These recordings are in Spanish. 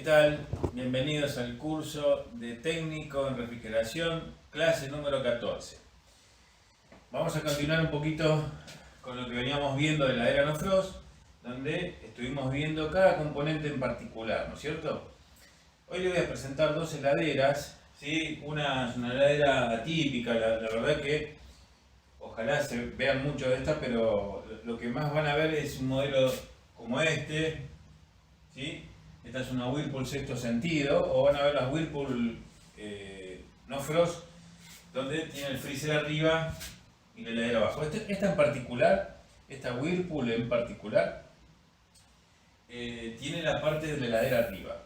tal? Bienvenidos al curso de técnico en refrigeración, clase número 14. Vamos a continuar un poquito con lo que veníamos viendo de la era No Frost, donde estuvimos viendo cada componente en particular, ¿no es cierto? Hoy les voy a presentar dos heladeras, ¿sí? Una es una heladera atípica, la verdad que ojalá se vean mucho de estas, pero lo que más van a ver es un modelo como este, ¿sí? Esta es una Whirlpool sexto sentido, o van a ver las Whirlpool No Frost, donde tiene el freezer arriba y la heladera abajo. Esta en particular, esta Whirlpool en particular, tiene la parte de la heladera arriba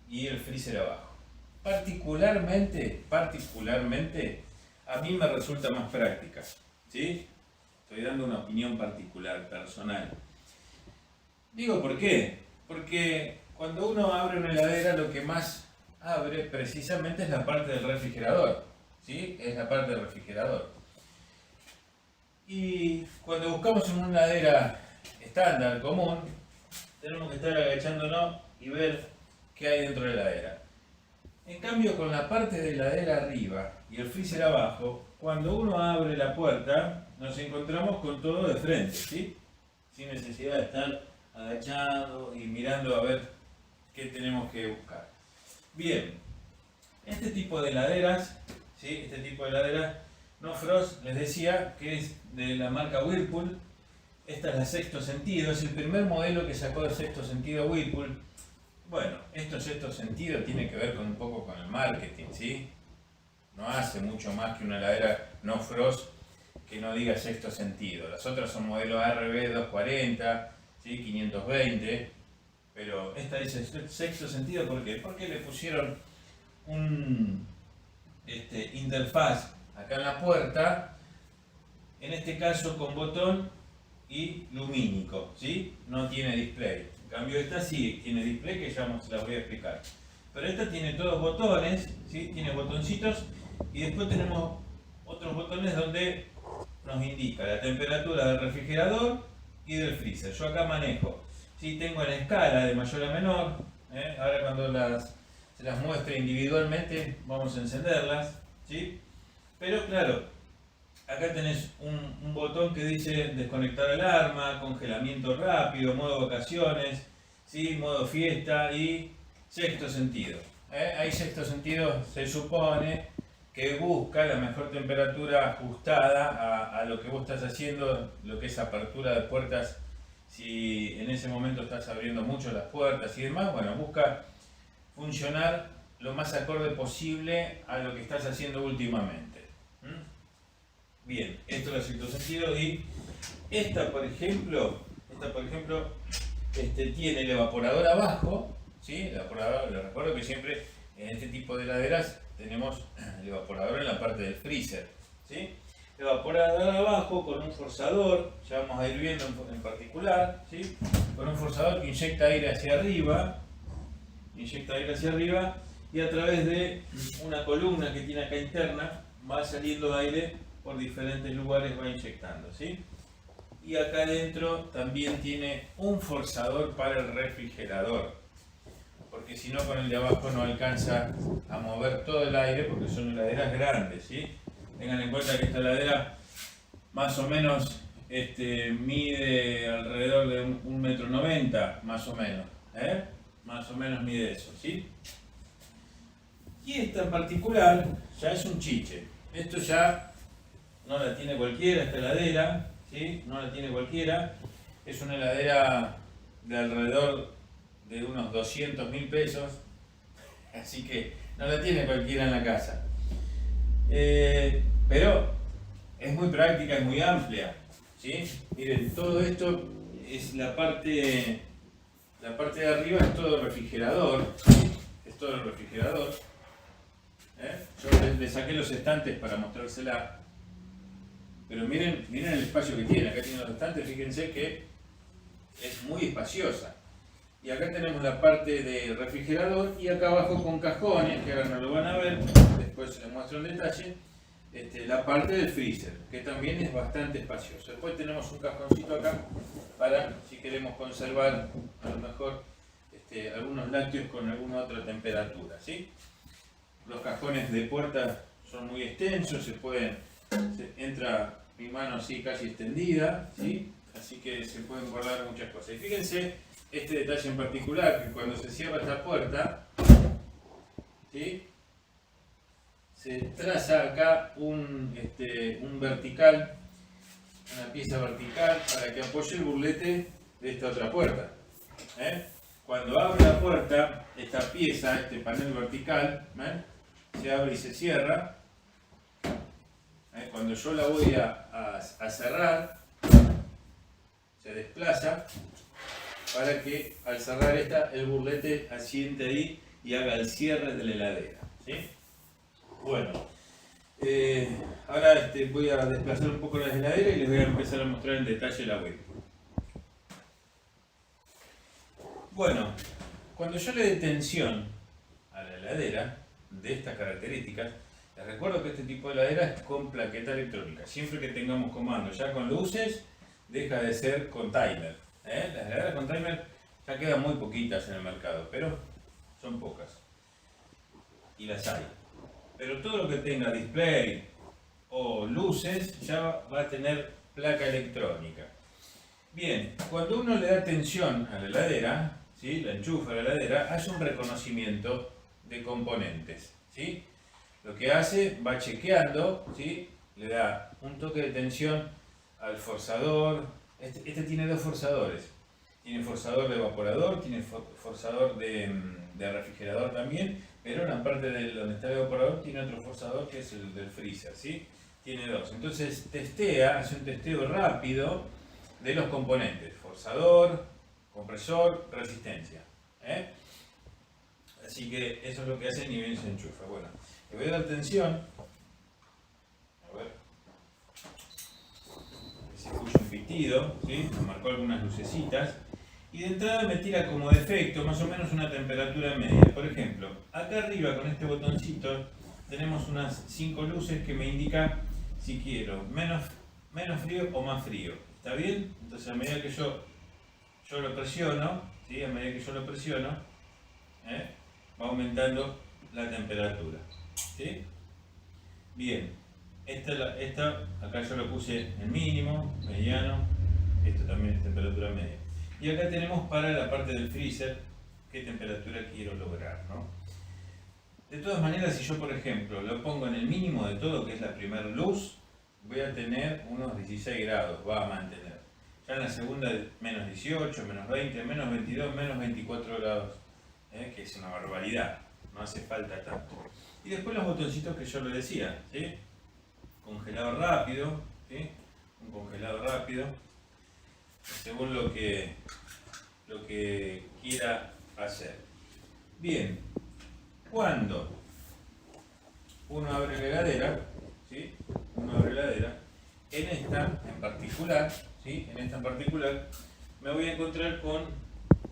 y el freezer abajo. Particularmente, a mí me resulta más práctica, ¿sí? Estoy dando una opinión particular, personal. Digo, ¿por qué? Porque cuando uno abre una heladera, lo que más abre precisamente es la parte del refrigerador, ¿sí? Es la parte del refrigerador. Y cuando buscamos en una heladera estándar, común, tenemos que estar agachándonos y ver qué hay dentro de la heladera. En cambio, con la parte de la heladera arriba y el freezer abajo, cuando uno abre la puerta, nos encontramos con todo de frente, ¿sí? Sin necesidad de estar agachado y mirando a ver qué tenemos que buscar. Bien, este tipo de heladeras, ¿sí? Este tipo de heladeras No Frost, les decía que es de la marca Whirlpool. Esta es la sexto sentido, es el primer modelo que sacó de sexto sentido Whirlpool. Bueno, esto sexto sentido tiene que ver con un poco con el marketing, ¿sí? No hace mucho más que una heladera No Frost que no diga sexto sentido. Las otras son modelo RB 240, ¿sí? 520, pero esta dice sexto sentido, ¿por qué? Porque le pusieron un interfaz acá en la puerta, en este caso con botón y lumínico, ¿sí? No tiene display. En cambio esta sí tiene display, que ya se las voy a explicar. Pero esta tiene todos botones, ¿sí? Tiene botoncitos y después tenemos otros botones donde nos indica la temperatura del refrigerador y del freezer. Yo acá manejo, ¿sí? Tengo en escala de mayor a menor, ahora cuando se las muestre individualmente vamos a encenderlas, ¿sí? Pero claro, acá tenés un botón que dice desconectar alarma, congelamiento rápido, modo vacaciones, ¿sí? Modo fiesta y sexto sentido. Ahí sexto sentido se supone que busca la mejor temperatura ajustada a lo que vos estás haciendo, lo que es apertura de puertas. Si en ese momento estás abriendo mucho las puertas y demás, bueno, busca funcionar lo más acorde posible a lo que estás haciendo últimamente. Bien, esto es el sexto sentido. Y esta por ejemplo tiene el evaporador abajo, ¿sí? El evaporador, les recuerdo que siempre en este tipo de heladeras tenemos el evaporador en la parte del freezer, ¿sí? Evaporador abajo con un forzador, ya vamos a ir viendo en particular, ¿sí? Con un forzador que inyecta aire hacia arriba, y a través de una columna que tiene acá interna va saliendo aire por diferentes lugares, va inyectando, ¿sí? Y acá adentro también tiene un forzador para el refrigerador, porque si no con el de abajo no alcanza a mover todo el aire, porque son heladeras grandes, ¿sí? Tengan en cuenta que esta heladera más o menos mide alrededor de 1,90 m, más o menos, más o menos mide eso, ¿sí? Y esta en particular ya es un chiche. Esto ya no la tiene cualquiera, esta heladera, ¿sí? No la tiene cualquiera. Es una heladera de alrededor de unos 200.000 pesos, así que no la tiene cualquiera en la casa. Pero es muy práctica, es muy amplia, ¿sí? Miren, todo esto es la parte de arriba, es todo el refrigerador, ¿sí? Es todo el refrigerador. Yo le saqué los estantes para mostrársela, pero miren el espacio que tiene. Acá tiene los estantes, fíjense que es muy espaciosa. Y acá tenemos la parte de refrigerador y acá abajo con cajones, que ahora no lo van a ver, después les muestro en detalle, la parte del freezer, que también es bastante espacioso. Después tenemos un cajoncito acá para, si queremos conservar a lo mejor algunos lácteos con alguna otra temperatura, ¿sí? Los cajones de puerta son muy extensos, entra mi mano así casi extendida, ¿sí? Así que se pueden guardar muchas cosas. Y fíjense este detalle en particular, que cuando se cierra esta puerta, ¿sí?, se traza acá un vertical, una pieza vertical para que apoye el burlete de esta otra puerta. Cuando abro la puerta, esta pieza, este panel vertical, se abre y se cierra. Cuando yo la voy a cerrar, se desplaza para que al cerrar esta, el burlete asiente ahí y haga el cierre de la heladera, ¿sí? Bueno, ahora voy a desplazar un poco la heladera y les voy a empezar a mostrar en detalle la web. Bueno, cuando yo le dé tensión a la heladera de estas características, les recuerdo que este tipo de heladera es con plaqueta electrónica. Siempre que tengamos comandos ya con luces, deja de ser con timer. Las heladeras con timer ya quedan muy poquitas en el mercado, pero son pocas. Y las hay. Pero todo lo que tenga display o luces ya va a tener placa electrónica. Bien, cuando uno le da tensión a la heladera, ¿sí?, la enchufa a la heladera, hace un reconocimiento de componentes, ¿sí? Lo que hace, va chequeando, ¿sí?, le da un toque de tensión al forzador. Este tiene dos forzadores. Tiene forzador de evaporador, tiene forzador de refrigerador también, pero en la parte de donde está el evaporador tiene otro forzador que es el del freezer, ¿sí? Tiene dos. Entonces hace un testeo rápido de los componentes: forzador, compresor, resistencia. Así que eso es lo que hace ni bien se enchufa. Bueno, le voy a dar tensión. A ver. Se escucha un pitido, ¿sí? Nos marcó algunas lucecitas. Y de entrada me tira como defecto más o menos una temperatura media. Por ejemplo, acá arriba con este botoncito tenemos unas 5 luces que me indican si quiero menos frío o más frío. ¿Está bien? Entonces a medida que yo lo presiono, ¿sí?, a medida que yo lo presiono, va aumentando la temperatura, ¿sí? Bien, esta acá yo lo puse en mínimo, mediano, esto también es temperatura media. Y acá tenemos para la parte del freezer qué temperatura quiero lograr, ¿no? De todas maneras, si yo por ejemplo lo pongo en el mínimo de todo, que es la primera luz, voy a tener unos 16 grados, va a mantener. Ya en la segunda menos 18, menos 20, menos 22, menos 24 grados, que es una barbaridad, no hace falta tanto. Y después los botoncitos que yo le decía, ¿sí? Congelado rápido, ¿sí?, un congelado rápido, según lo que quiera hacer. Bien, cuando uno abre la heladera, ¿sí?, en esta en particular, ¿sí?, me voy a encontrar con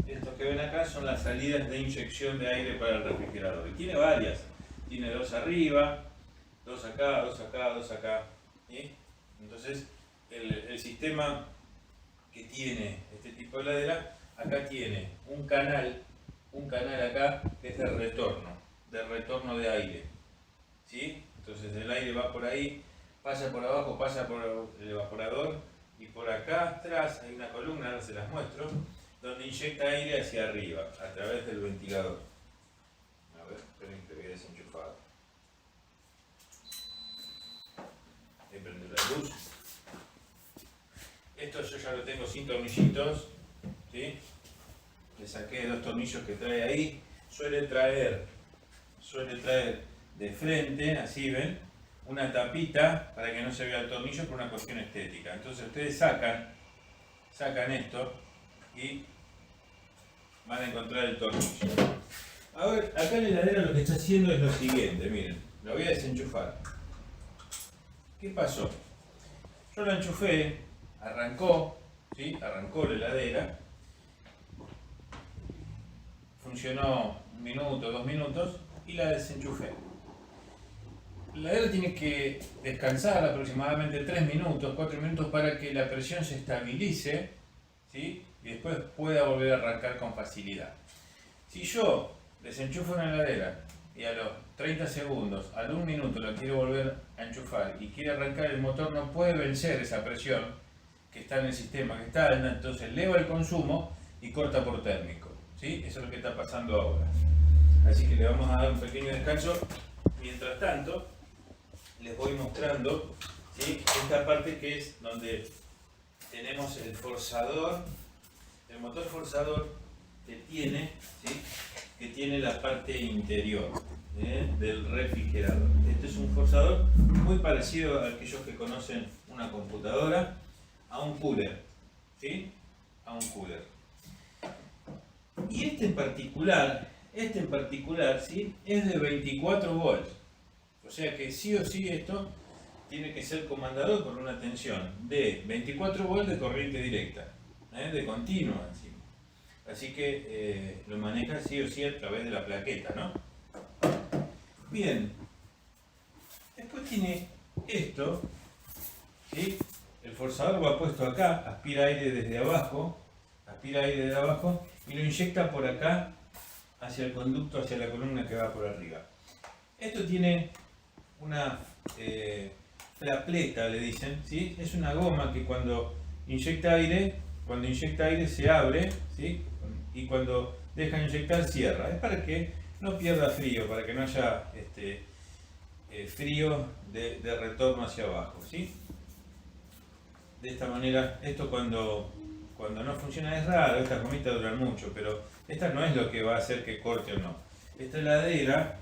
estos que ven acá, son las salidas de inyección de aire para el refrigerador. Y tiene varias, tiene dos arriba, dos acá, dos acá, dos acá, ¿sí? Entonces el sistema que tiene este tipo de heladera, acá tiene un canal acá que es de retorno de aire, ¿sí? Entonces el aire va por ahí, pasa por abajo, pasa por el evaporador, y por acá atrás hay una columna, ahora se las muestro, donde inyecta aire hacia arriba, a través del ventilador. A ver, esperen que voy a desenchufar. Voy a prender la luz. Esto yo ya lo tengo sin tornillitos, ¿sí? Le saqué 2 tornillos que trae ahí. Suele traer de frente, así ven, una tapita para que no se vea el tornillo por una cuestión estética. Entonces ustedes sacan esto y van a encontrar el tornillo. Ahora, acá en la heladera lo que está haciendo es lo siguiente, miren, lo voy a desenchufar. ¿Qué pasó? Yo lo enchufé, arrancó, ¿sí?, arrancó la heladera, funcionó 1 minuto, 2 minutos y la desenchufé. La heladera tiene que descansar aproximadamente 3 minutos, 4 minutos para que la presión se estabilice, ¿sí?, y después pueda volver a arrancar con facilidad. Si yo desenchufo una heladera y a los 30 segundos, al 1 minuto lo quiero volver a enchufar y quiere arrancar, el motor no puede vencer esa presión que está en el sistema, que está alta, entonces eleva el consumo y corta por térmico. ¿Sí? Eso es lo que está pasando ahora. Así que le vamos a dar un pequeño descanso. Mientras tanto, les voy mostrando, ¿sí?, esta parte que es donde tenemos el forzador, el motor forzador que tiene la parte interior del refrigerador. Este es un forzador muy parecido a aquellos que conocen una computadora, a un cooler, ¿sí? A un cooler. Y este en particular, ¿sí?, es de 24 volts. O sea que sí o sí esto tiene que ser comandado por una tensión de 24 volts de corriente directa, de continua encima. Así que lo maneja sí o sí a través de la plaqueta, ¿no? Bien. Después tiene esto, ¿sí? El forzador va puesto acá, aspira aire desde abajo, y lo inyecta por acá hacia el conducto, hacia la columna que va por arriba. Esto tiene una flapleta, le dicen, ¿sí? Es una goma que cuando inyecta aire se abre, ¿sí?, y cuando deja de inyectar cierra. Es para que no pierda frío, para que no haya frío de retorno hacia abajo, ¿sí? De esta manera, esto cuando no funciona es raro, estas gomitas duran mucho, pero esta no es lo que va a hacer que corte o no. Esta heladera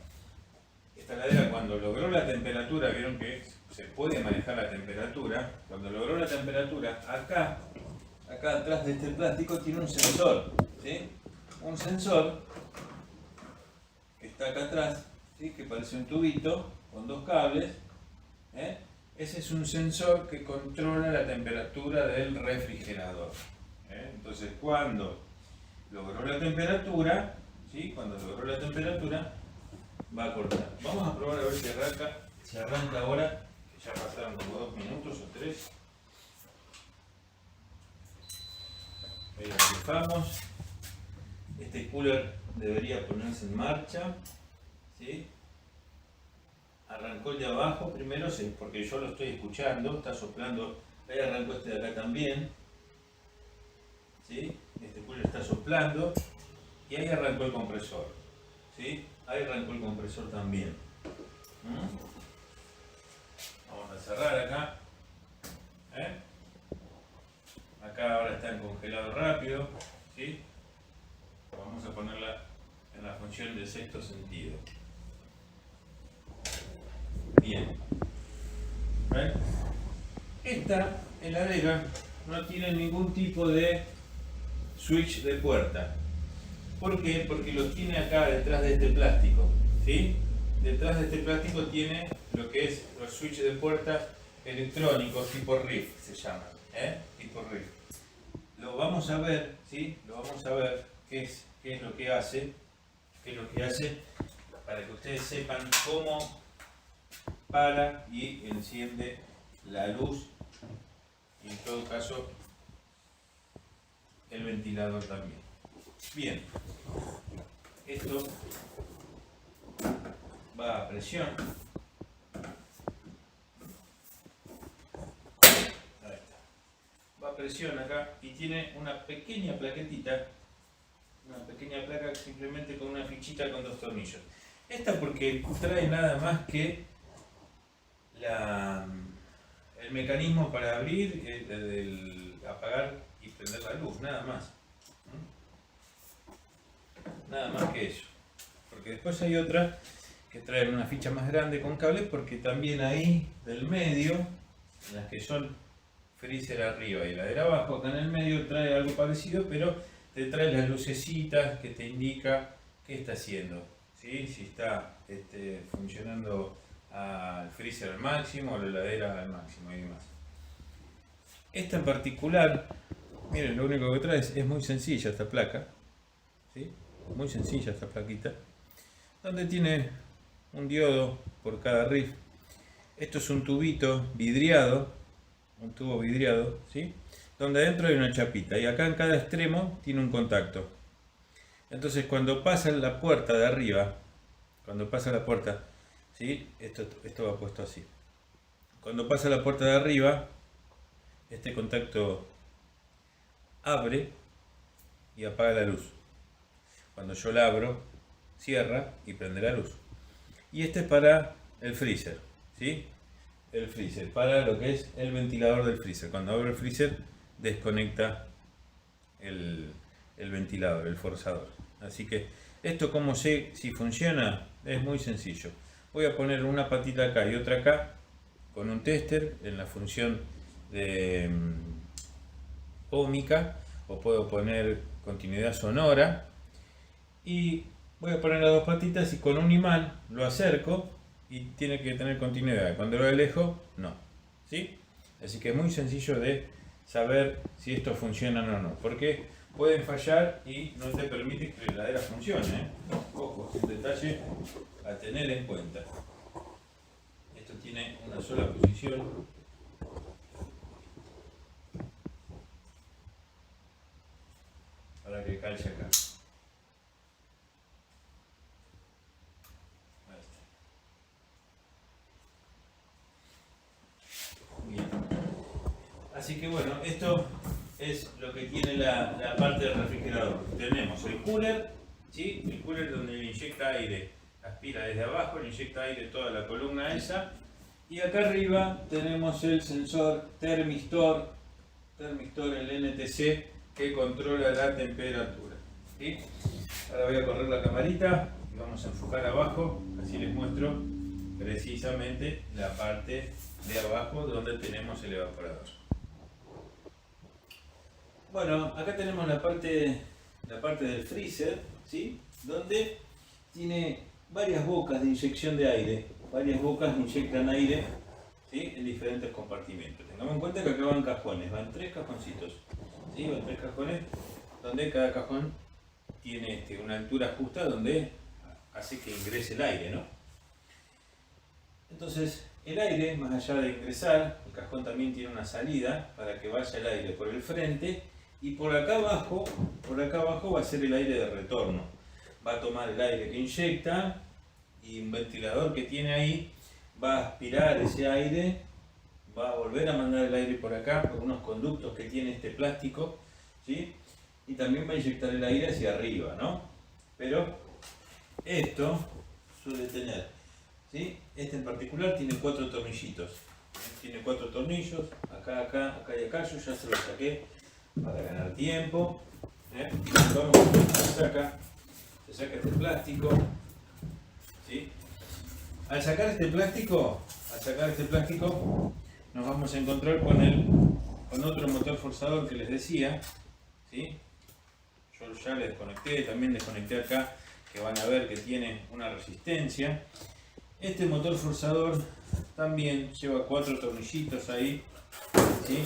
cuando logró la temperatura, vieron que se puede manejar la temperatura, cuando logró la temperatura, acá atrás de este plástico tiene un sensor, ¿sí? Un sensor que está acá atrás, ¿sí?, que parece un tubito con dos cables, Ese es un sensor que controla la temperatura del refrigerador. Entonces, cuando logró la temperatura, ¿sí?, va a cortar. Vamos a probar a ver si arranca ahora, que ya pasaron como 2 minutos o 3. Ahí lo enchufamos. Este cooler debería ponerse en marcha, ¿sí? Arrancó el de abajo primero, sí, porque yo lo estoy escuchando, está soplando. Ahí arrancó este de acá también, ¿sí? Este cooler está soplando y ahí arrancó el compresor, ¿sí? Ahí arrancó el compresor también. Vamos a cerrar acá. Acá ahora está en congelado rápido, ¿sí? Vamos a ponerla en la función de sexto sentido. Bien. Esta heladera no tiene ningún tipo de switch de puerta. ¿Por qué? Porque lo tiene acá detrás de este plástico, ¿sí? Detrás de este plástico tiene lo que es los switches de puerta electrónicos tipo RIF, se llaman, tipo RIF. Lo vamos a ver, ¿sí? Lo vamos a ver qué es lo que hace, para que ustedes sepan cómo para y enciende la luz y en todo caso el ventilador también. Bien, esto va a presión. Ahí está. Va a presión acá y tiene una pequeña plaquetita, una pequeña placa simplemente con una fichita con 2 tornillos. Esta porque trae nada más que el mecanismo para abrir, apagar y prender la luz, nada más. Nada más que eso. Porque después hay otra que trae una ficha más grande con cables, porque también ahí del medio, las que son freezer arriba y heladera abajo, acá en el medio trae algo parecido, pero te trae las lucecitas que te indica qué está haciendo, ¿sí? Si está funcionando al freezer al máximo, a la heladera al máximo y demás. Esta en particular, miren, lo único que trae es muy sencilla esta placa, ¿sí? Muy sencilla esta plaquita, donde tiene un diodo por cada RIF. Esto es un tubito vidriado, un tubo vidriado, ¿sí?, donde adentro hay una chapita y acá en cada extremo tiene un contacto. Entonces cuando pasa la puerta de arriba, cuando pasa la puerta, ¿sí? Esto va puesto así. Cuando pasa la puerta de arriba, este contacto abre y apaga la luz. Cuando yo la abro, cierra y prende la luz. Y este es para el freezer, ¿sí? El freezer, para lo que es el ventilador del freezer. Cuando abro el freezer, desconecta el ventilador, el forzador. Así que esto, como sé si funciona, es muy sencillo. Voy a poner una patita acá y otra acá con un tester en la función de óhmica, o puedo poner continuidad sonora, y voy a poner las dos patitas y con un imán lo acerco y tiene que tener continuidad. Cuando lo alejo, no. ¿Sí? Así que es muy sencillo de saber si esto funciona o no, porque pueden fallar y no te permite que la heladera funcione, ¿eh? Ojo, es un detalle a tener en cuenta. Esto tiene una sola posición. Para que calce acá. Ahí está. Bien. Así que bueno, esto es lo que tiene la parte del refrigerador. Tenemos el cooler, ¿sí? El cooler donde le inyecta aire, aspira desde abajo, le inyecta aire toda la columna esa. Y acá arriba tenemos el sensor termistor, el NTC, que controla la temperatura, ¿sí? Ahora voy a correr la camarita y vamos a enfocar abajo, así les muestro precisamente la parte de abajo donde tenemos el evaporador. Bueno, acá tenemos la parte del freezer, ¿sí? Donde tiene varias bocas de inyección de aire, varias bocas inyectan aire, ¿sí? En diferentes compartimentos. Tengamos en cuenta que acá van cajones, van 3 cajoncitos, ¿sí? Van 3 cajones donde cada cajón tiene una altura justa donde hace que ingrese el aire, ¿no? Entonces, el aire, más allá de ingresar, el cajón también tiene una salida para que vaya el aire por el frente, y por acá abajo va a ser el aire de retorno. Va a tomar el aire que inyecta y un ventilador que tiene ahí va a aspirar ese aire, va a volver a mandar el aire por acá, por unos conductos que tiene este plástico, ¿sí? Y también va a inyectar el aire hacia arriba, ¿no? Pero esto suele tener, ¿sí? Este en particular tiene 4 tornillitos. Tiene 4 tornillos, acá, acá, acá y acá. Yo ya se los saqué para ganar tiempo. Vamos, se saca este plástico, ¿sí? Al sacar este plástico, nos vamos a encontrar con otro motor forzador que les decía, ¿sí? Yo ya le desconecté, también desconecté acá, que van a ver que tiene una resistencia. Este motor forzador también lleva 4 tornillitos ahí, ¿sí?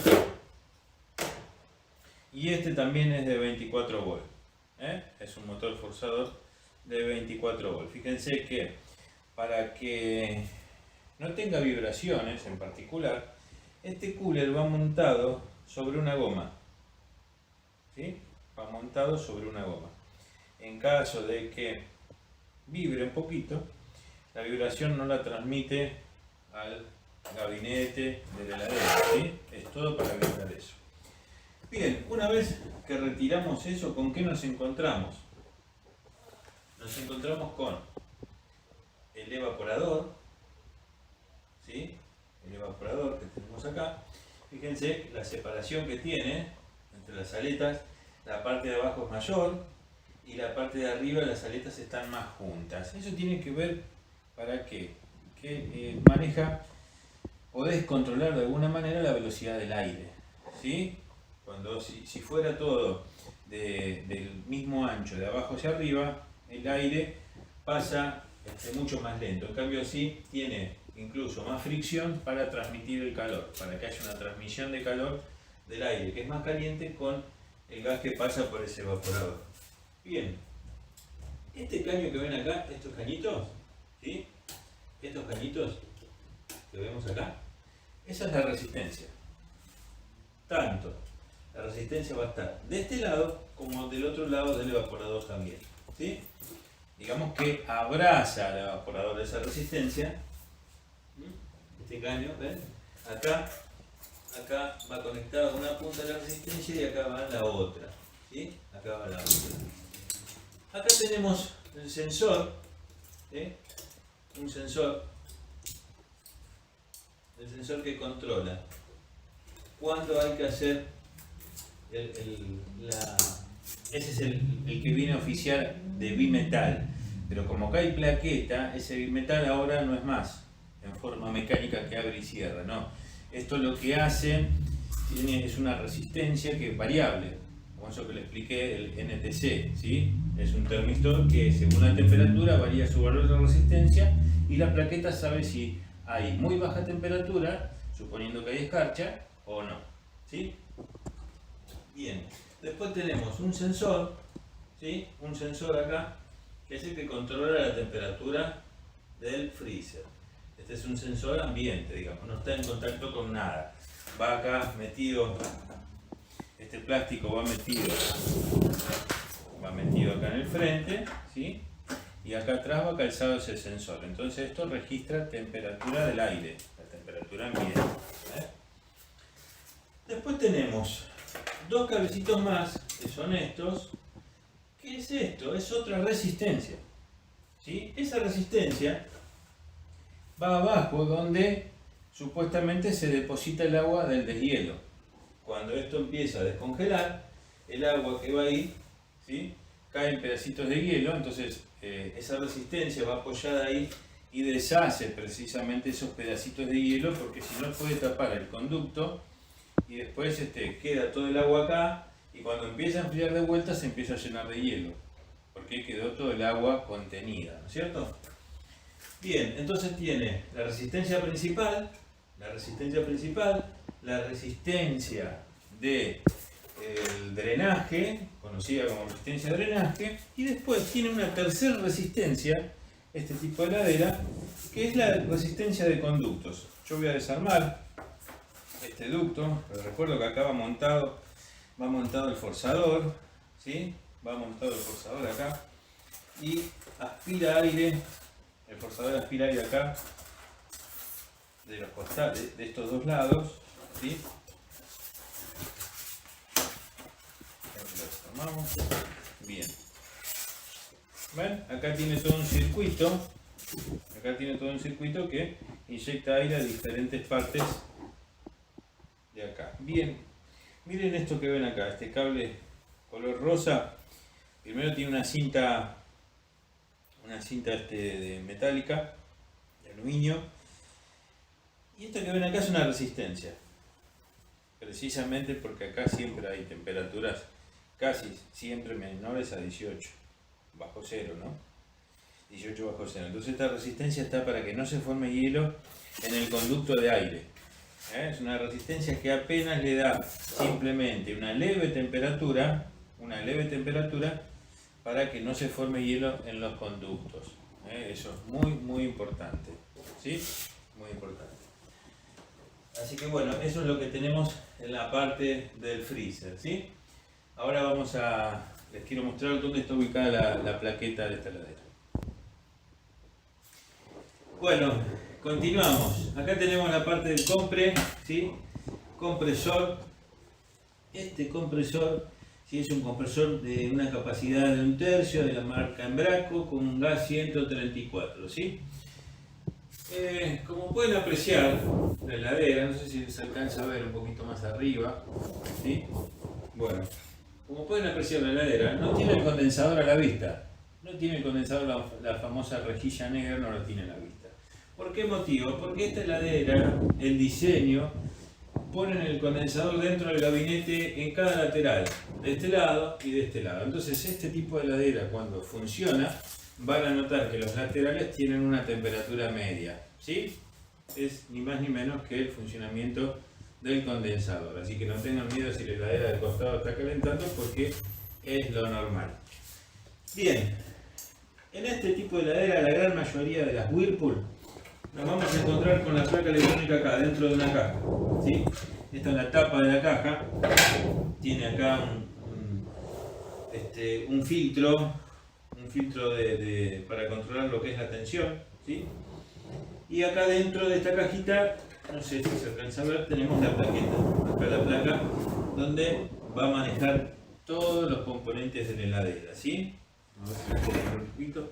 Y este también es de 24 volts, es un motor forzador de 24 volts. Fíjense que para que no tenga vibraciones en particular, este cooler va montado sobre una goma, ¿sí? Va montado sobre una goma. En caso de que vibre un poquito, la vibración no la transmite al gabinete de la heladera, ¿sí? Es todo para evitar eso. Bien, una vez que retiramos eso, ¿con qué nos encontramos? Nos encontramos con el evaporador, ¿sí? El evaporador que tenemos acá. Fíjense la separación que tiene entre las aletas. La parte de abajo es mayor y la parte de arriba, las aletas están más juntas. Eso tiene que ver para que podés controlar de alguna manera la velocidad del aire, ¿sí? Si fuera todo del mismo ancho, de abajo hacia arriba, el aire pasa mucho más lento. En cambio, así tiene incluso más fricción para transmitir el calor, para que haya una transmisión de calor del aire, que es más caliente con el gas que pasa por ese evaporador. Bien, este caño que ven acá, estos cañitos, ¿sí? Estos cañitos que vemos acá, esa es la resistencia. Tanto la resistencia va a estar de este lado como del otro lado del evaporador también. ¿sí? Digamos que abraza al evaporador de esa resistencia. Este caño, ¿ven? Acá va conectado a una punta de la resistencia y acá va la otra, ¿sí? Acá va la otra. Acá tenemos el sensor, ¿sí? Un sensor, el sensor que controla cuándo hay que hacer ese es el que viene oficial de bimetal, pero como acá hay plaqueta, ese bimetal ahora no es más en forma mecánica que abre y cierra, no. Esto lo que hace es una resistencia que es variable, como eso que le expliqué, el NTC, ¿sí? Es un termistor que según la temperatura varía su valor de resistencia y la plaqueta sabe si hay muy baja temperatura, suponiendo que hay escarcha, o no, ¿sí? Bien, después tenemos un sensor, ¿sí? Un sensor acá, que es el que controla la temperatura del freezer. Este es un sensor ambiente, digamos, no está en contacto con nada. Va acá metido, este plástico va metido acá en el frente, ¿sí? Y acá atrás va calzado ese sensor. Entonces esto registra temperatura del aire, la temperatura ambiente. Después tenemos dos cabecitos más, que son estos. ¿Qué es esto? Es otra resistencia, ¿sí? Esa resistencia va abajo donde supuestamente se deposita el agua del deshielo. Cuando esto empieza a descongelar, el agua que va ahí, ¿sí? Cae en pedacitos de hielo, entonces esa resistencia va apoyada ahí y deshace precisamente esos pedacitos de hielo, porque si no puede tapar el conducto y después queda todo el agua acá y cuando empieza a enfriar de vuelta se empieza a llenar de hielo, porque quedó todo el agua contenida, ¿no es cierto? Bien, entonces tiene la resistencia principal, la resistencia del drenaje, conocida como resistencia de drenaje, y después tiene una tercera resistencia, este tipo de heladera, que es la resistencia de conductos. Yo voy a desarmar este ducto, pero recuerdo que acá va montado el forzador, ¿sí? Va montado el forzador acá y aspira aire. El forzador aspira aire acá de los costados, de estos dos lados, ¿sí? Lo desarmamos. Bien. ¿Ven? Acá tiene todo un circuito. Que inyecta aire a diferentes partes de acá. Bien. Miren esto que ven acá, este cable color rosa. Primero tiene una cinta de metálica, de aluminio, y esto que ven acá es una resistencia, precisamente porque acá siempre hay temperaturas casi siempre menores a 18 bajo cero, ¿no? 18 bajo cero. Entonces esta resistencia está para que no se forme hielo en el conducto de aire. Es una resistencia que apenas le da simplemente una leve temperatura para que no se forme hielo en los conductos. Eso es muy muy importante, ¿sí? Muy importante. Así que bueno, eso es lo que tenemos en la parte del freezer, ¿sí? Ahora les quiero mostrar dónde está ubicada la plaqueta de esta heladera. Bueno, continuamos. Acá tenemos la parte del ¿sí? Compresor. Este compresor, ¿sí? Es un compresor de una capacidad de 1/3 de la marca Embraco con un gas 134, ¿sí? Como pueden apreciar, la heladera, no sé si se alcanza a ver un poquito más arriba, ¿sí? Bueno, como pueden apreciar, la heladera no tiene el condensador a la vista. No tiene el condensador, la famosa rejilla negra no lo tiene a la vista. ¿Por qué motivo? Porque esta heladera, el diseño, ponen el condensador dentro del gabinete en cada lateral, de este lado y de este lado. Entonces este tipo de heladera, cuando funciona, van a notar que los laterales tienen una temperatura media, ¿sí? Es ni más ni menos que el funcionamiento del condensador. Así que no tengan miedo si la heladera del costado está calentando, porque es lo normal. Bien, en este tipo de heladera, la gran mayoría de las Whirlpool, nos vamos a encontrar con la placa electrónica acá, dentro de una caja, ¿sí? Esta es la tapa de la caja, tiene acá un filtro filtro para controlar lo que es la tensión, ¿sí? Y acá dentro de esta cajita, no sé si se alcanza a ver, tenemos la plaqueta, acá la placa, donde va a manejar todos los componentes de la heladera, ¿sí? A ver si puedo ver un poquito.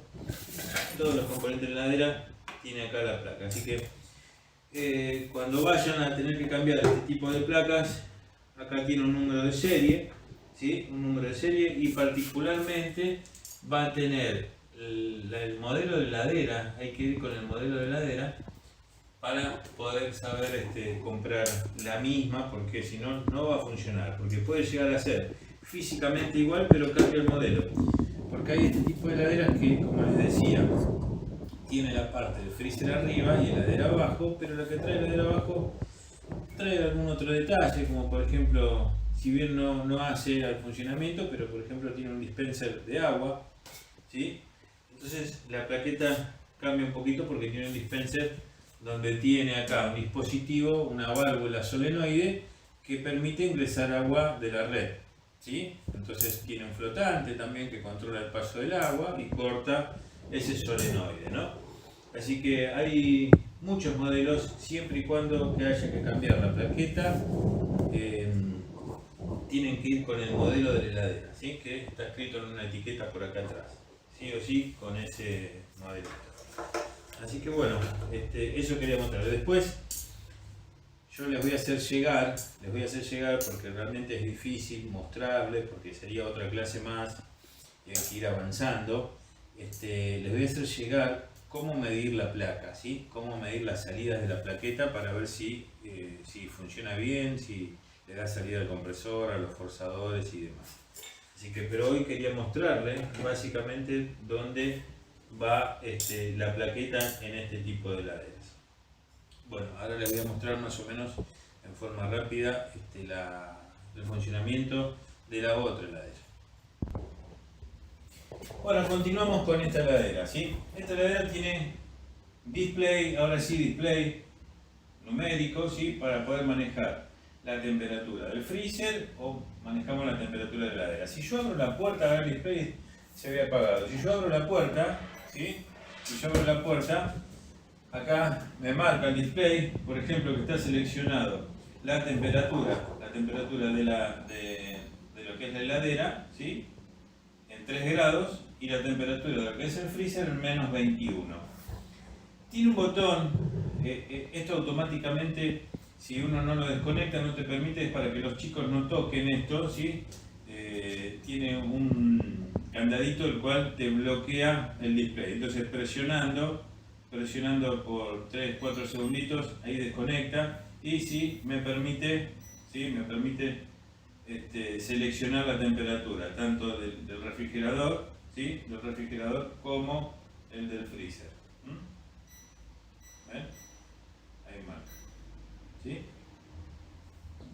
Todos los componentes de la heladera tiene acá la placa, así que cuando vayan a tener que cambiar este tipo de placas, acá tiene un número de serie, ¿sí? Un número de serie, y particularmente va a tener el modelo de heladera. Hay que ir con el modelo de heladera para poder saber comprar la misma, porque si no, no va a funcionar, porque puede llegar a ser físicamente igual pero cambia el modelo, porque hay este tipo de heladeras que, como les decía, tiene la parte del freezer arriba y heladera abajo, pero la que trae heladera abajo trae algún otro detalle, como por ejemplo, si bien no hace al funcionamiento, pero por ejemplo tiene un dispenser de agua, ¿sí? Entonces la plaqueta cambia un poquito porque tiene un dispenser donde tiene acá un dispositivo, una válvula solenoide que permite ingresar agua de la red, ¿sí? Entonces tiene un flotante también que controla el paso del agua y corta ese solenoide, ¿no? Así que hay muchos modelos, siempre y cuando que haya que cambiar la plaqueta, tienen que ir con el modelo de la heladera, ¿sí? Que está escrito en una etiqueta por acá atrás, sí o sí con ese modelo. Así que bueno, eso quería mostrarles. Después yo les voy a hacer llegar porque realmente es difícil mostrarles, porque sería otra clase más y hay que ir avanzando. Les voy a hacer llegar cómo medir la placa, ¿sí? Cómo medir las salidas de la plaqueta para ver si funciona bien, si le da salida al compresor, a los forzadores y demás. Así que, pero hoy quería mostrarles básicamente dónde va la plaqueta en este tipo de heladeras. Bueno, ahora les voy a mostrar más o menos en forma rápida el funcionamiento de la otra heladera. Bueno, continuamos con esta heladera, ¿sí? Esta heladera tiene display, ahora sí display numérico, ¿sí? Para poder manejar la temperatura del freezer o manejamos la temperatura de la heladera. Si yo abro la puerta, ahora el display se había apagado. Si yo abro la puerta, ¿sí? Si yo abro la puerta, acá me marca el display, por ejemplo, que está seleccionado la temperatura de lo que es la heladera, ¿sí? En 3 grados, y la temperatura de lo que es el freezer en menos 21. Tiene un botón, esto automáticamente, si uno no lo desconecta, no te permite, es para que los chicos no toquen esto, ¿sí? Tiene un candadito el cual te bloquea el display. Entonces presionando por 3-4 segunditos, ahí desconecta, y sí me permite seleccionar la temperatura, tanto del refrigerador, ¿sí? Del refrigerador como el del freezer. ¿Ven? Ahí marca, ¿sí?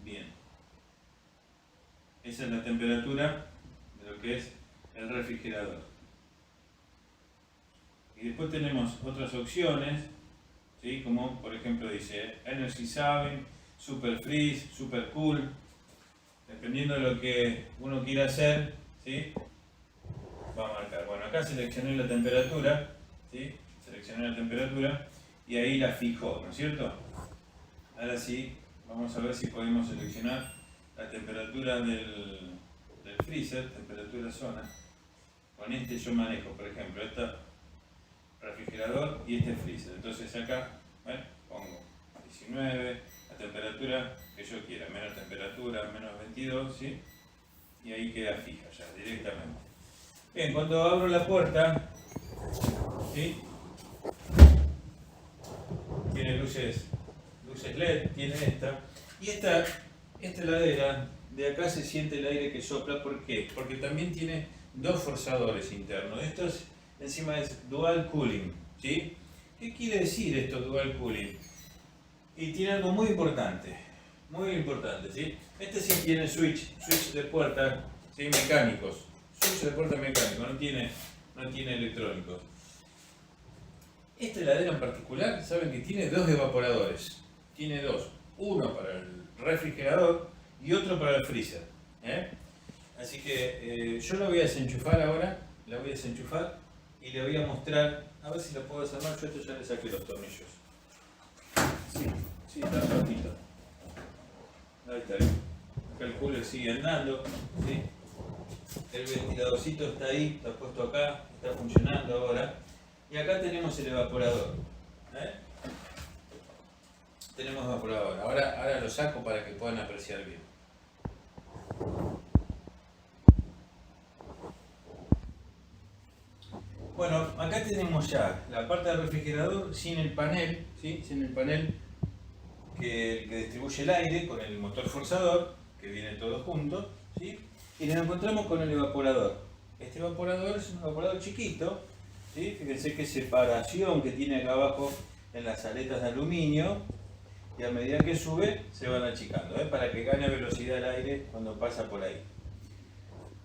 Bien. Esa es la temperatura de lo que es el refrigerador. Y después tenemos otras opciones, ¿sí? Como por ejemplo dice Energy Saving, Super Freeze, Super Cool. Dependiendo de lo que uno quiera hacer, ¿sí? Va a marcar. Bueno, acá seleccioné la temperatura, ¿sí? Seleccioné la temperatura y ahí la fijó, ¿no es cierto? Ahora sí, vamos a ver si podemos seleccionar la temperatura del freezer, temperatura zona. Con yo manejo, por ejemplo, este refrigerador y este freezer. Entonces acá, ¿ven? Pongo 19, la temperatura que yo quiera, menos temperatura, menos 22, ¿sí? Y ahí queda fija ya, directamente. Bien, cuando abro la puerta, ¿sí? Tiene luces LED, tiene esta. Y esta heladera, de acá se siente el aire que sopla. ¿Por qué? Porque también tiene 2 forzadores internos. Esto encima es dual cooling, ¿sí? ¿Qué quiere decir esto dual cooling? Y tiene algo muy importante, ¿sí? Este sí tiene switch de puerta, ¿sí? Mecánicos, switch de puerta mecánicos, no tiene electrónicos. Esta heladera en particular, saben que tiene 2 evaporadores, tiene 2, uno para el refrigerador y otro para el freezer, ¿eh? Así que yo lo voy a desenchufar ahora la voy a desenchufar y le voy a mostrar, a ver si la puedo desarmar. Yo esto ya le saqué los tornillos. Sí, está rapidito. Ahí está, acá el cooler sigue andando, ¿sí? El ventiladorcito está ahí, está puesto acá, está funcionando ahora. Y acá tenemos el evaporador. Tenemos evaporador. Ahora lo saco para que puedan apreciar bien. Bueno, acá tenemos ya la parte del refrigerador sin el panel, ¿sí? Sin el panel que distribuye el aire con el motor forzador, que viene todo junto, ¿sí? Y nos encontramos con el evaporador. Este evaporador es un evaporador chiquito, ¿sí? Fíjense qué separación que tiene acá abajo en las aletas de aluminio, y a medida que sube se van achicando, para que gane velocidad el aire cuando pasa por ahí.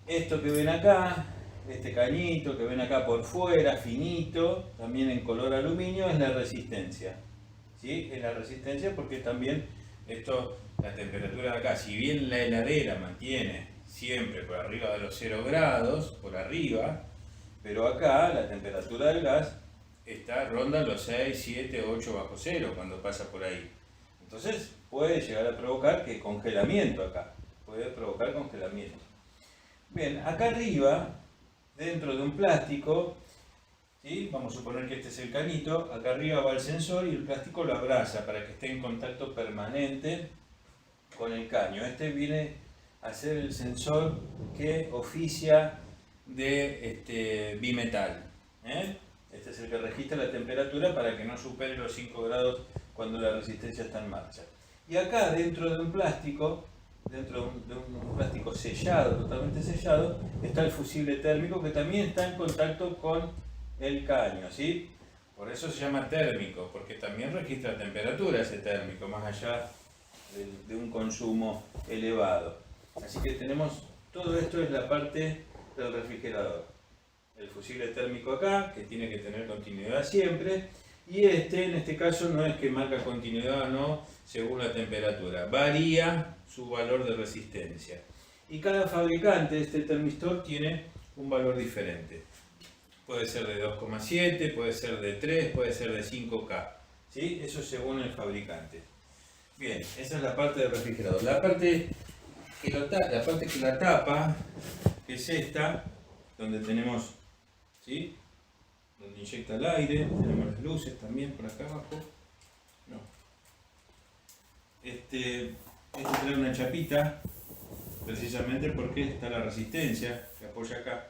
Esto que ven acá, este cañito que ven acá por fuera, finito, también en color aluminio, es la resistencia. ¿Sí? Es la resistencia porque también esto, la temperatura de acá, si bien la heladera mantiene siempre por arriba de los 0 grados, por arriba, pero acá la temperatura del gas ronda los 6, 7, 8 bajo cero cuando pasa por ahí. Entonces puede llegar a provocar congelamiento acá, puede provocar congelamiento. Bien, acá arriba, dentro de un plástico, ¿sí? Vamos a suponer que este es el canito, acá arriba va el sensor y el plástico lo abraza para que esté en contacto permanente con el caño. Este viene a ser el sensor que oficia de bimetal. Este es el que registra la temperatura para que no supere los 5 grados cuando la resistencia está en marcha. Y acá dentro de un plástico, sellado, totalmente sellado, está el fusible térmico que también está en contacto con el caño, ¿sí? Por eso se llama térmico, porque también registra temperatura ese térmico, más allá de un consumo elevado. Así que tenemos, todo esto es la parte del refrigerador. El fusible térmico acá, que tiene que tener continuidad siempre, y en este caso no es que marca continuidad o no según la temperatura, varía su valor de resistencia. Y cada fabricante de este termistor tiene un valor diferente. Puede ser de 2,7, puede ser de 3, puede ser de 5K. ¿Sí? Eso según el fabricante. Bien, esa es la parte del refrigerador. La parte que la tapa, que es esta, donde tenemos, ¿sí? Donde inyecta el aire, tenemos las luces también por acá abajo. No. Este trae una chapita, precisamente porque está la resistencia que apoya acá.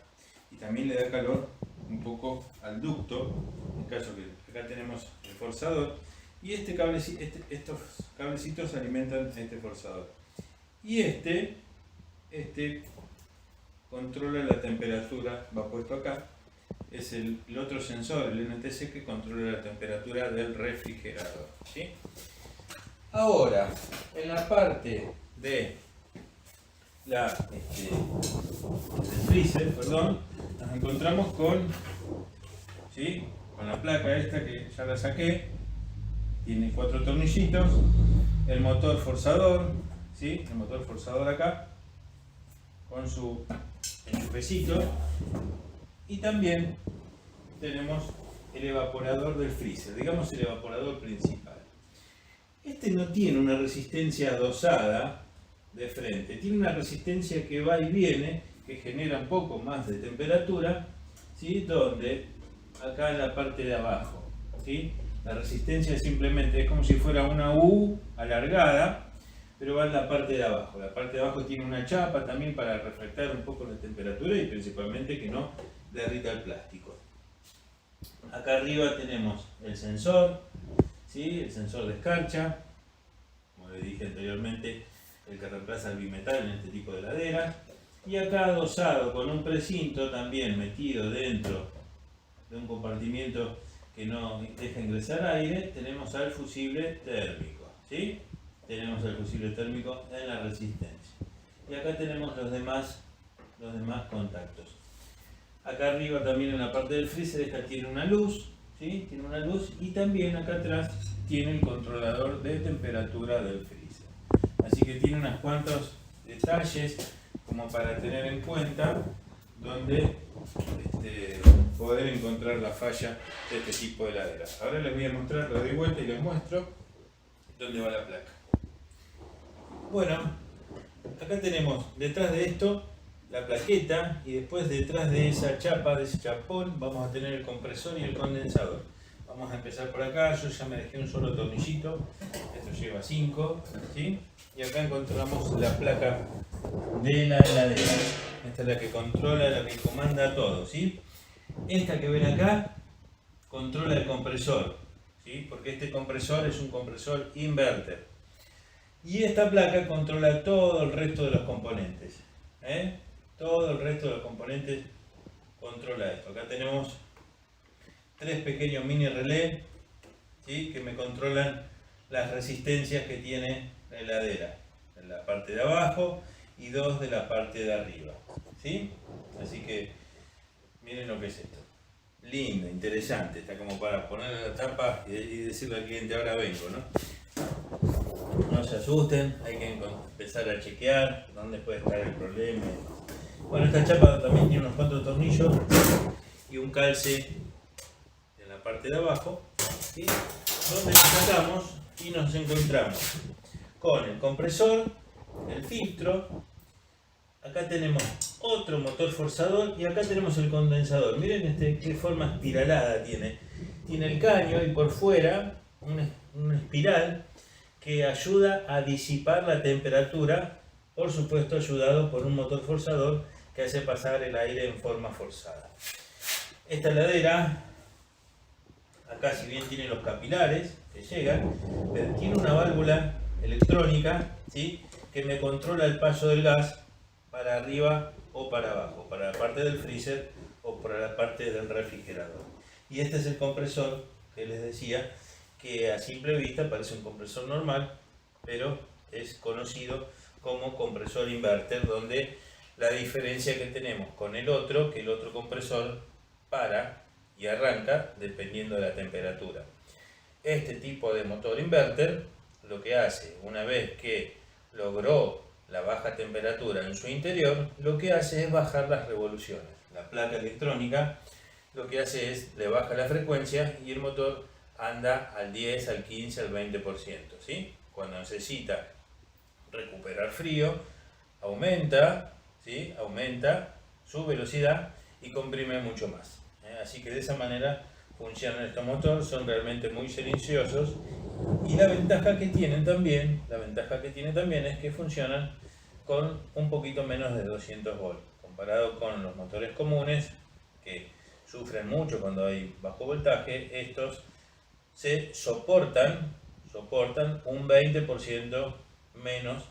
Y también le da calor un poco al ducto, en caso que acá tenemos el forzador, y estos cablecitos alimentan este forzador. Y este controla la temperatura, va puesto acá, es el otro sensor, el NTC, que controla la temperatura del refrigerador, ¿sí? Ahora, en la parte de del freezer, nos encontramos con la placa esta que ya la saqué, tiene 4 tornillitos, el motor forzador, ¿sí? El motor forzador acá, con su enchufecito, y también tenemos el evaporador del freezer, digamos el evaporador principal. Este no tiene una resistencia dosada de frente, tiene una resistencia que va y viene, que genera un poco más de temperatura, ¿sí? Donde acá en la parte de abajo, ¿sí? La resistencia simplemente es como si fuera una U alargada, pero va en la parte de abajo. La parte de abajo tiene una chapa también para reflectar un poco la temperatura y principalmente que no derrita el plástico. Acá arriba tenemos el sensor, ¿sí? El sensor de escarcha, como le dije anteriormente, el que reemplaza el bimetal en este tipo de heladera. Y acá adosado con un precinto también metido dentro de un compartimiento que no deja ingresar aire, tenemos al fusible térmico, ¿sí? Tenemos el fusible térmico en la resistencia. Y acá tenemos los demás contactos. Acá arriba también en la parte del freezer, esta tiene una luz, ¿sí? Tiene una luz, y también acá atrás tiene el controlador de temperatura del freezer. Así que tiene unos cuantos detalles como para tener en cuenta donde poder encontrar la falla de este tipo de heladera. Ahora les voy a mostrar, lo doy vuelta y les muestro dónde va la placa. Bueno, acá tenemos detrás de esto la plaqueta y después detrás de esa chapa, de ese chapón, vamos a tener el compresor y el condensador. Vamos a empezar por acá, yo ya me dejé un solo tornillito, esto lleva 5, ¿sí? Y acá encontramos la placa de la heladera. Esta es la que controla, la que comanda todo, ¿sí? Esta que ven acá controla el compresor, ¿sí? Porque este compresor es un compresor inverter. Y esta placa controla todo el resto de los componentes, ¿eh? Todo el resto de los componentes controla esto. Acá tenemos 3 pequeños mini relés, ¿sí? Que me controlan las resistencias que tiene la heladera en la parte de abajo y 2 de la parte de arriba, ¿sí? Así que miren lo que es esto. Lindo, interesante, está como para ponerle la tapa y decirle al cliente ahora vengo, ¿no? No se asusten, hay que empezar a chequear dónde puede estar el problema. Bueno, esta chapa también tiene unos 4 tornillos y un calce en la parte de abajo, ¿sí? Donde lo sacamos y nos encontramos con el compresor, el filtro, acá tenemos otro motor forzador y acá tenemos el condensador. Miren qué forma espiralada tiene. Tiene el caño y por fuera una espiral que ayuda a disipar la temperatura, por supuesto ayudado por un motor forzador que hace pasar el aire en forma forzada. Esta heladera, acá si bien tiene los capilares que llegan, pero tiene una válvula electrónica, ¿sí? Que me controla el paso del gas para arriba o para abajo, para la parte del freezer o para la parte del refrigerador. Y este es el compresor que les decía, que a simple vista parece un compresor normal, pero es conocido como compresor inverter, donde la diferencia que tenemos con el otro, que el otro compresor para y arranca dependiendo de la temperatura. Este tipo de motor inverter lo que hace, una vez que logró la baja temperatura en su interior, lo que hace es bajar las revoluciones. La placa electrónica lo que hace es le baja la frecuencia y el motor anda al 10, al 15, al 20%, ¿sí? Cuando necesita recuperar frío, aumenta, ¿sí? Aumenta su velocidad y comprime mucho más. Así que de esa manera funcionan estos motores, son realmente muy silenciosos y la ventaja que tienen también es que funcionan con un poquito menos de 200 volts, comparado con los motores comunes que sufren mucho cuando hay bajo voltaje. Estos se soportan un 20% menos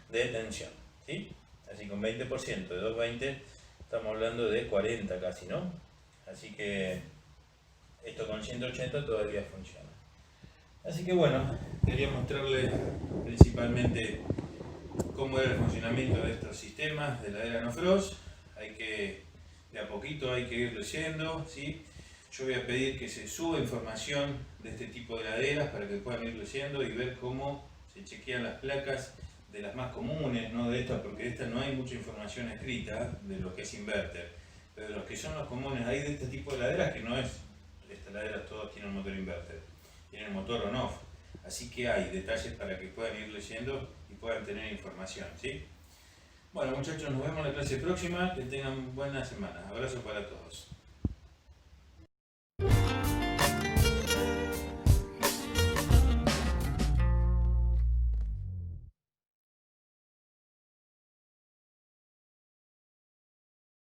de tensión, ¿sí? Así que un 20% de 220 estamos hablando de 40 casi, ¿no? Así que esto con 180 todavía funciona. Así que bueno, quería mostrarles principalmente cómo era el funcionamiento de estos sistemas de la heladera No Frost. De a poquito hay que ir leyendo, ¿sí? Yo voy a pedir que se suba información de este tipo de heladeras para que puedan ir leyendo y ver cómo se chequean las placas de las más comunes, no de estas, porque de estas no hay mucha información escrita de lo que es inverter, pero de los que son los comunes, hay de este tipo de heladeras que no es, estas heladeras todas tienen un motor inverter, tienen motor on-off, así que hay detalles para que puedan ir leyendo y puedan tener información, ¿sí? Bueno muchachos, nos vemos en la clase próxima, que tengan buena semana, abrazo para todos.